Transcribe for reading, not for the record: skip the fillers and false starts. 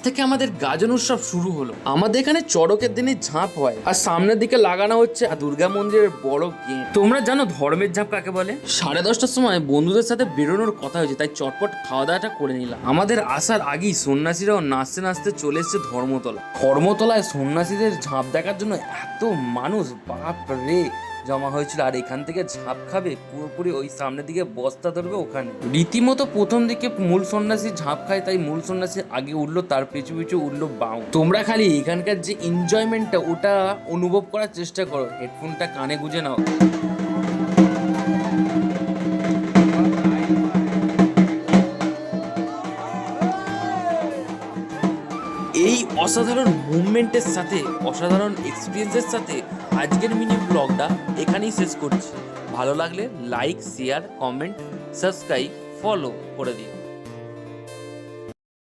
থেকে আমাদের গাজন উৎসব শুরু হলো। আমাদের এখানে চড়কের দিনে ঝাঁপ হয় আর সামনের দিকে লাগানো হচ্ছে দুর্গা মন্দিরের বড় গেট। তোমরা জানো ধর্মের ঝাঁপ কাকে বলে? 10:30টার সময় বন্ধুদের সাথে বেরোনোর কথা হয়েছে, তাই চটপট খাওয়া দাওয়াটা করে নিলাম। আমাদের আসার আগেই সন্ন্যাসীরাও নাচতে নাচতে চলে এসছে ধর্মতলায় সন্ন্যাসীদের ঝাঁপ দেখার জন্য এত মানুষ বাপ রে জমা হয়েছিল। আর এখান থেকে ঝাঁপ খাবে পুরোপুরি ওই সামনের দিকে বস্তা ধরবে ওখানে। রীতিমতো প্রথম দিকে মূল সন্ন্যাসী ঝাঁপ খায়, তাই মূল সন্ন্যাসী আগে উঠলো, তার পিছু পিছু উঠলো বাউ। তোমরা খালি এখানকার যে এনজয়মেন্টটা ওটা অনুভব করার চেষ্টা করো, হেডফোনটা কানে গুঁজে নাও। এই অসাধারণ মুভমেন্টের সাথে অসাধারণ এক্সপিরিয়েন্সের সাথে আজকের মিনি ব্লগটা এখানেই শেষ করছি। ভালো লাগলে like, share, comment, subscribe, follow করে দিও।